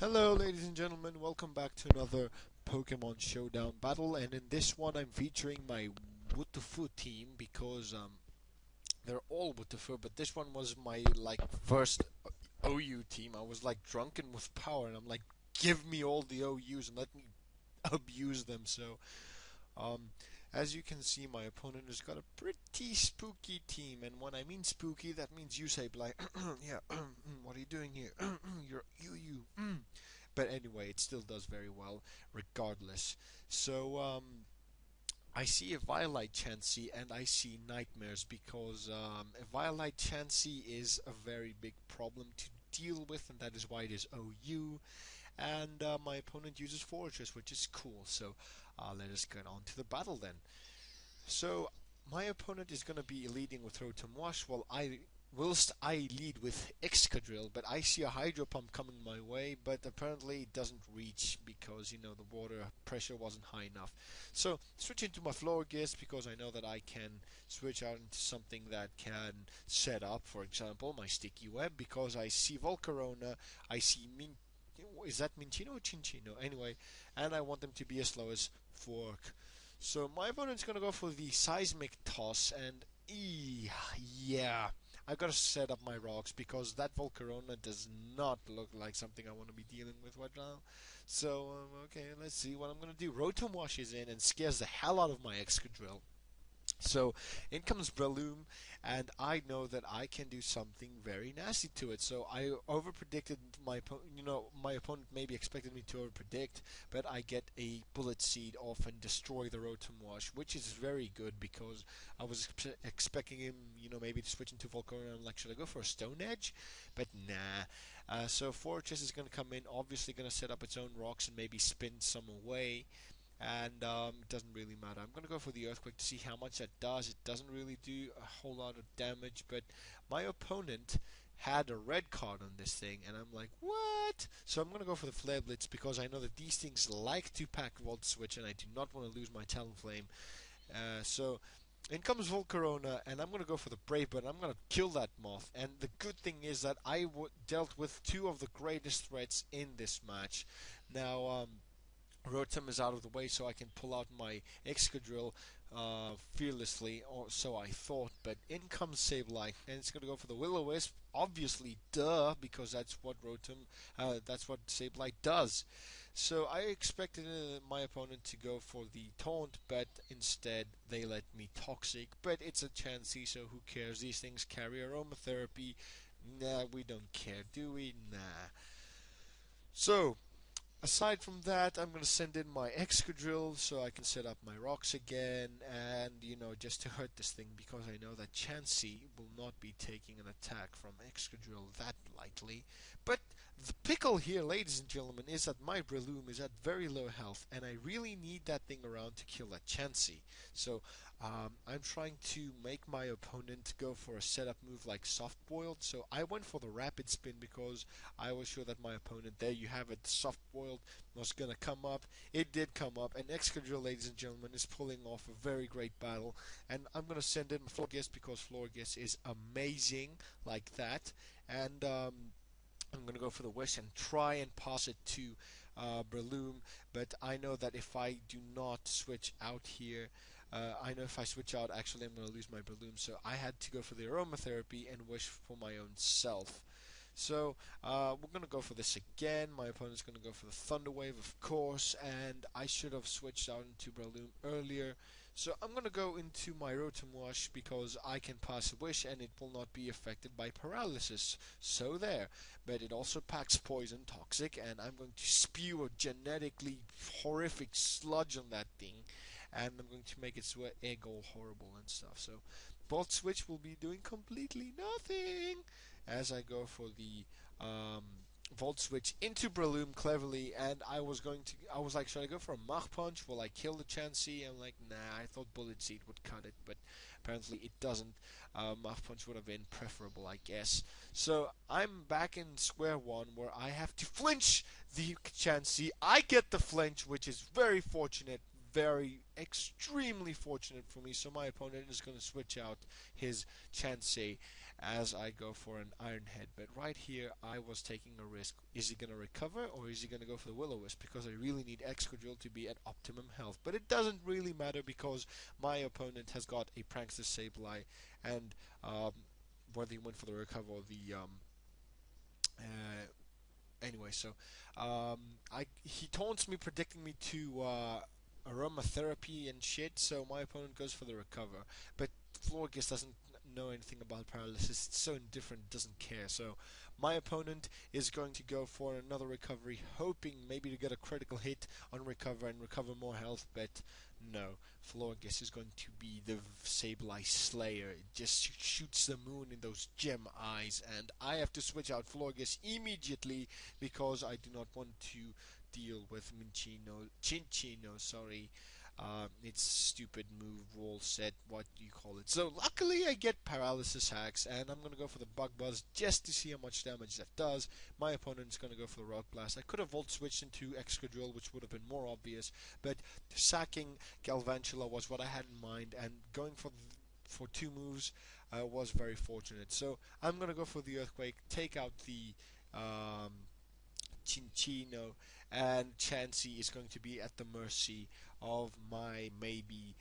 Hello, ladies and gentlemen. Welcome back to another Pokemon Showdown battle, and in this one, I'm featuring my Wootufu team because they're all Wootufu, but this one was my first OU team. I was like drunken with power, and I'm like, give me all the OUs and let me abuse them. So, um, as you can see, my opponent has got a pretty spooky team, and when I mean spooky, that means you say like, yeah, what are you doing here? you. But anyway, it still does very well, regardless. So I see a Violite Chansey and I see Nightmares because a Violite Chansey is a very big problem to deal with, and that is why it is OU. And my opponent uses Fortress, which is cool. So let us get on to the battle then. So my opponent is going to be leading with Rotom Wash, whilst I lead with Excadrill, but I see a Hydro Pump coming my way, but apparently it doesn't reach because, the water pressure wasn't high enough. So, switch into my Florges because I know that I can switch out into something that can set up, for example, my Sticky Web, because I see Volcarona, I see is that Minchino or Chinchino? Anyway, and I want them to be as slow as Fork. So my opponent's gonna go for the Seismic Toss, and yeah, I gotta set up my rocks because that Volcarona does not look like something I want to be dealing with right now. So okay, let's see what I'm gonna do. Rotom washes in and scares the hell out of my Excadrill. So in comes Breloom, and I know that I can do something very nasty to it. So I overpredicted my opponent maybe expected me to overpredict, but I get a Bullet Seed off and destroy the Rotom Wash, which is very good because I was expecting him, maybe to switch into Volcarona and like, should I go for a Stone Edge? But nah. So Fortress is going to come in, obviously going to set up its own rocks and maybe spin some away, and it doesn't really matter. I'm going to go for the Earthquake to see how much that does. It doesn't really do a whole lot of damage, but my opponent had a red card on this thing, and I'm like, what? So I'm going to go for the Flare Blitz because I know that these things like to pack Volt Switch, and I do not want to lose my Talonflame. So in comes Volcarona, and I'm going to go for the Brave Bird. I'm going to kill that Moth, and the good thing is that I dealt with two of the greatest threats in this match. Now, Rotom is out of the way, so I can pull out my Excadrill fearlessly, or so I thought. But in comes Sableye, and it's going to go for the Will-O-Wisp. Obviously, duh, because that's what Sableye does. So I expected my opponent to go for the Taunt, but instead they let me Toxic. But it's a Chansey, so who cares? These things carry Aromatherapy. Nah, we don't care, do we? Nah. So, aside from that, I'm going to send in my Excadrill so I can set up my rocks again, and, just to hurt this thing because I know that Chansey will not be taking an attack from Excadrill that lightly. But the pickle here, ladies and gentlemen, is that my Breloom is at very low health, and I really need that thing around to kill that Chansey. So I'm trying to make my opponent go for a setup move like Soft Boiled. So I went for the Rapid Spin because I was sure that my opponent, there you have it, Soft Boiled, was going to come up. It did come up, and Excadrill, ladies and gentlemen, is pulling off a very great battle. And I'm going to send in Florges because Florges is amazing like that. And I'm going to go for the Wish and try and pass it to Breloom, but I know that if I do not switch out here, I know if I switch out, actually I'm going to lose my Breloom, so I had to go for the Aromatherapy and wish for my own self. So we're going to go for this again. My opponent's going to go for the Thunder Wave, of course, and I should have switched out into Breloom earlier. So I'm going to go into my Rotom Wash because I can pass a Wish and it will not be affected by paralysis. So there. But it also packs Poison, Toxic, and I'm going to spew a genetically horrific sludge on that thing. And I'm going to make its egg all horrible and stuff. So Volt Switch will be doing completely nothing as I go for the Volt Switch into Breloom cleverly, and I was like, should I go for a Mach Punch? Will I kill the Chansey? I'm like, nah, I thought Bullet Seed would cut it, but apparently it doesn't. Mach Punch would have been preferable, I guess. So I'm back in square one where I have to flinch the Chansey. I get the flinch, which is very fortunate, very extremely fortunate for me. So my opponent is going to switch out his Chansey as I go for an Iron Head. But right here, I was taking a risk. Is he going to recover, or is he going to go for the Will-O-Wisp? Because I really need Excadrill to be at optimum health. But it doesn't really matter because my opponent has got a Prankster Sableye, and whether he went for the recover or the anyway, so he taunts me, predicting me to aromatherapy and shit. So my opponent goes for the recover, but Florges doesn't know anything about paralysis. It's so indifferent, doesn't care. So my opponent is going to go for another recovery, hoping maybe to get a critical hit on recover and recover more health, but no. Florges is going to be the Sableye Slayer. It just shoots the moon in those gem eyes, and I have to switch out Florges immediately because I do not want to deal with Chinchino, sorry. It's stupid move, wall set, what do you call it. So luckily I get Paralysis Hacks, and I'm going to go for the Bug Buzz just to see how much damage that does. My opponent's going to go for the Rock Blast. I could have Volt switched into Excadrill, which would have been more obvious, but sacking Galvantula was what I had in mind, and going for two moves was very fortunate. So I'm going to go for the Earthquake, take out the Chinchino, and Chansey is going to be at the mercy of my maybe.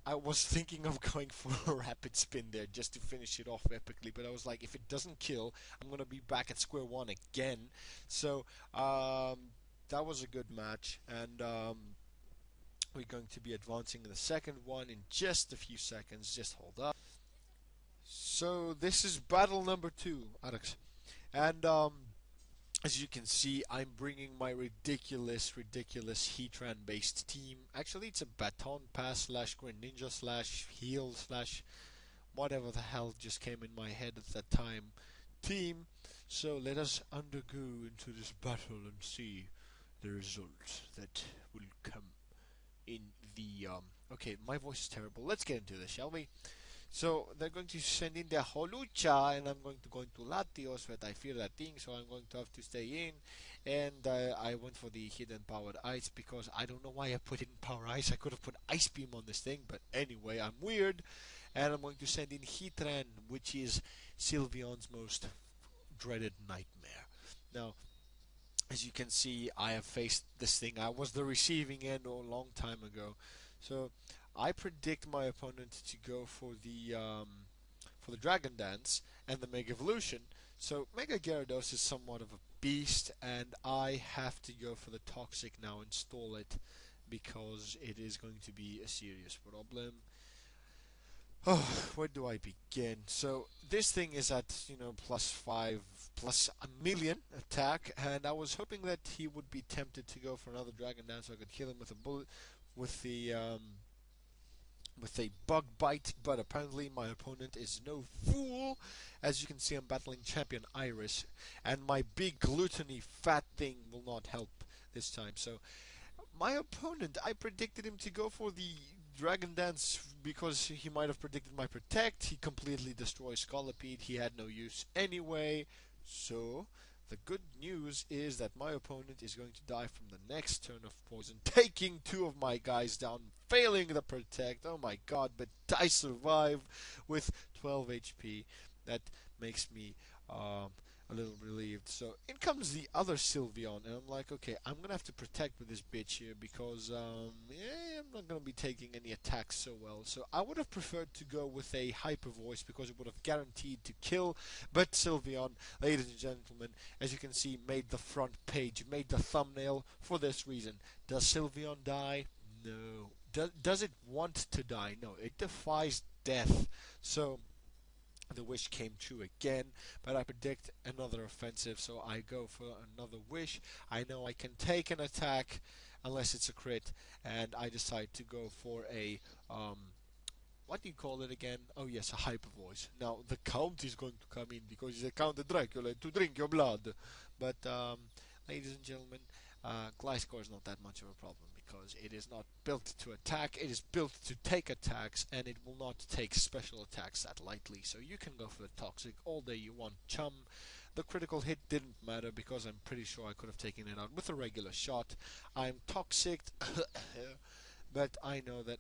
I was thinking of going for a rapid spin there just to finish it off epically, but I was like, if it doesn't kill, I'm going to be back at square one again. So that was a good match, and we're going to be advancing in the second one in just a few seconds. Just hold up. So this is battle number 2, Alex, and as you can see, I'm bringing my ridiculous Heatran-based team. Actually, it's a Baton Pass slash Greninja slash Heal slash whatever the hell just came in my head at that time team. So let us undergo into this battle and see the results that will come in the okay, my voice is terrible. Let's get into this, shall we? So they're going to send in their Holucha, and I'm going to go into Latios, but I fear that thing, so I'm going to have to stay in. And I went for the hidden powered ice because I don't know why I put hidden power ice. I could have put ice beam on this thing, but anyway, I'm weird. And I'm going to send in Heatran, which is Sylveon's most dreaded nightmare. Now, as you can see, I have faced this thing. I was the receiving end a long time ago. So I predict my opponent to go for the Dragon Dance and the Mega Evolution. So Mega Gyarados is somewhat of a beast, and I have to go for the Toxic now, install it, because it is going to be a serious problem. Oh, where do I begin? So this thing is at, +5, +1,000,000 attack, and I was hoping that he would be tempted to go for another Dragon Dance so I could kill him with a bullet, with a bug bite, but apparently my opponent is no fool. As you can see, I'm battling Champion Iris, and my big gluttony fat thing will not help this time. So my opponent, I predicted him to go for the Dragon Dance because he might have predicted my Protect. He completely destroys Scolipede. He had no use anyway. So the good news is that my opponent is going to die from the next turn of poison, taking 2 of my guys down, failing the Protect. Oh my god, but I survive with 12 HP. That makes me a little relieved. So in comes the other Sylveon, and I'm like, okay, I'm gonna have to protect with this bitch here because yeah, I'm not gonna be taking any attacks so well. So I would have preferred to go with a Hyper Voice because it would have guaranteed to kill. But Sylveon, ladies and gentlemen, as you can see, made the front page, made the thumbnail for this reason. Does Sylveon die? No. Does it want to die? No. It defies death. So the wish came true again, but I predict another offensive, so I go for another wish. I know I can take an attack unless it's a crit, and I decide to go for a what do you call it again? Oh yes, a Hyper Voice. Now the Count is going to come in because he's a Count Dracula to drink your blood. But ladies and gentlemen, Gliscor is not that much of a problem because it is not built to attack, it is built to take attacks, and it will not take special attacks that lightly. So you can go for the Toxic all day you want, chum. The critical hit didn't matter because I'm pretty sure I could have taken it out with a regular shot. I'm Toxic, but I know that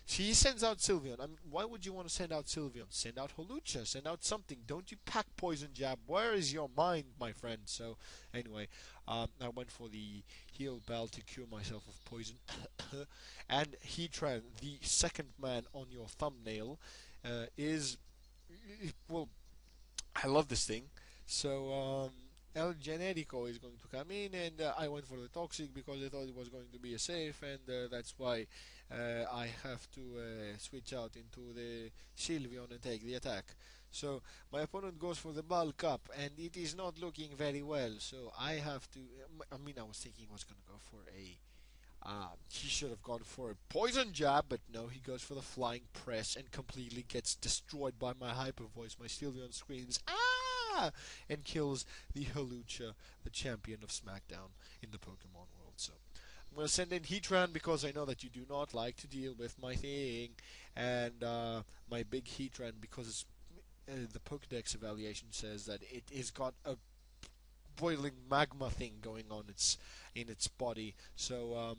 he sends out Sylveon. I mean, why would you want to send out Sylveon? Send out Holucha, send out something. Don't you pack Poison Jab? Where is your mind, my friend? So, anyway, I went for the Heal Bell to cure myself of poison. And Heatran, the second man on your thumbnail, is. Well, I love this thing. So El Generico is going to come in, and I went for the Toxic because I thought it was going to be a safe, and that's why I have to switch out into the Sylveon and take the attack. So my opponent goes for the bulk up, and it is not looking very well. So I have to. I mean, I was thinking he was going to go for a he should have gone for a poison jab, but no, he goes for the flying press and completely gets destroyed by my hyper voice. My Sylveon screams, ah! And kills the Holucha, the champion of SmackDown in the Pokemon world. So I'm going to send in Heatran because I know that you do not like to deal with my thing, and my big Heatran because the Pokedex evaluation says that it has got a boiling magma thing going on in its body. So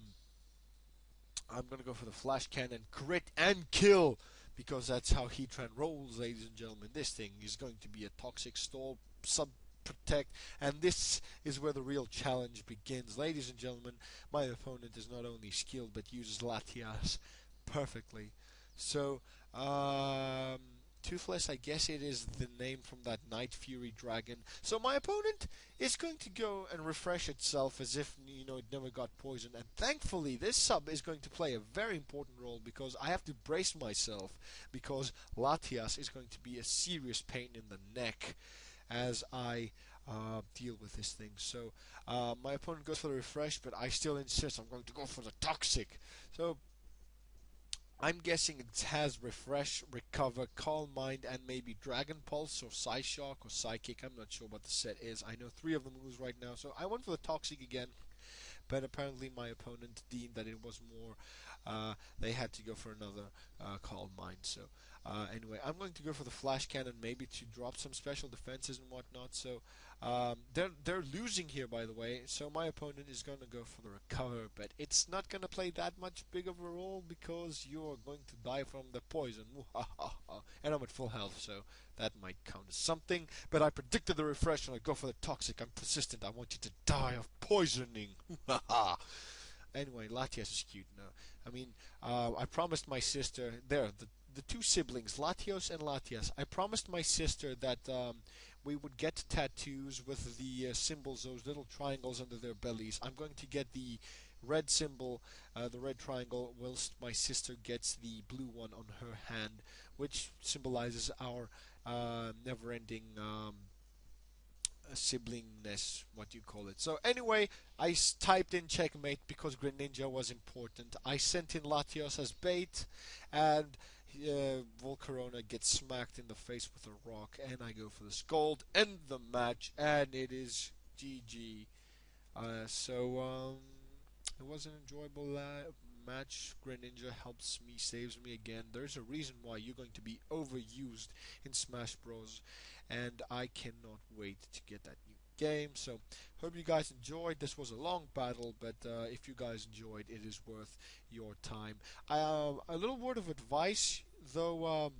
I'm gonna go for the Flash Cannon, crit and kill, because that's how Heatran rolls, ladies and gentlemen. This thing is going to be a Toxic Stall, Sub Protect, and this is where the real challenge begins. Ladies and gentlemen, my opponent is not only skilled but uses Latias perfectly. So, Toothless, I guess it is the name from that Night Fury dragon. So my opponent is going to go and refresh itself as if, it never got poisoned. And thankfully, this sub is going to play a very important role because I have to brace myself because Latias is going to be a serious pain in the neck as I deal with this thing. So my opponent goes for the refresh, but I still insist I'm going to go for the Toxic. So I'm guessing it has Refresh, Recover, Calm Mind, and maybe Dragon Pulse or Psyshock or Psychic. I'm not sure what the set is. I know 3 of the moves right now, so I went for the Toxic again. But apparently my opponent deemed that it was more. They had to go for another Calm Mind. So anyway, I'm going to go for the Flash Cannon, maybe to drop some special defenses and whatnot. So they're losing here, by the way. So my opponent is going to go for the Recover, but it's not going to play that much big of a role because you're going to die from the poison. And I'm at full health, so that might count as something. But I predicted the refresh, and I go for the Toxic. I'm persistent. I want you to die of poisoning. Anyway, Latias is cute now. I mean, I promised my sister, the 2 siblings, Latios and Latias, I promised my sister that we would get tattoos with the symbols, those little triangles under their bellies. I'm going to get the red symbol, the red triangle, whilst my sister gets the blue one on her hand, which symbolizes our never-ending siblingness, what do you call it. So anyway, I typed in checkmate because Greninja was important. I sent in Latios as bait, and Volcarona gets smacked in the face with a rock, and I go for the Scold, end the match, and it is GG. It was an enjoyable match. Greninja helps me, saves me again. There's a reason why you're going to be overused in Smash Bros. And I cannot wait to get that new game. So, hope you guys enjoyed. This was a long battle, but if you guys enjoyed, it is worth your time. A little word of advice, though.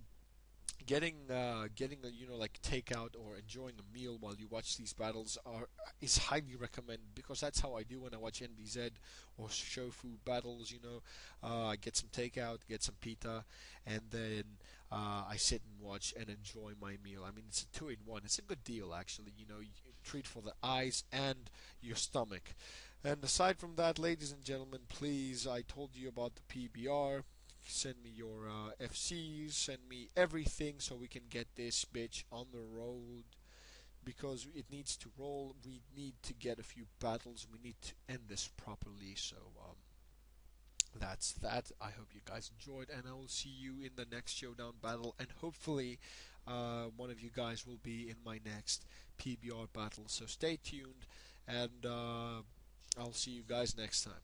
Getting like takeout or enjoying a meal while you watch these battles is highly recommended because that's how I do when I watch NBZ or Shofu battles. I get some takeout, get some pita, and then I sit and watch and enjoy my meal. I mean, it's a 2-in-1. It's a good deal actually. You treat for the eyes and your stomach. And aside from that, ladies and gentlemen, please, I told you about the PBR. Send me your FCs, send me everything so we can get this bitch on the road because it needs to roll. We need to get a few battles. We need to end this properly. So that's that. I hope you guys enjoyed, and I will see you in the next Showdown battle, and hopefully one of you guys will be in my next PBR battle. So stay tuned, and I'll see you guys next time.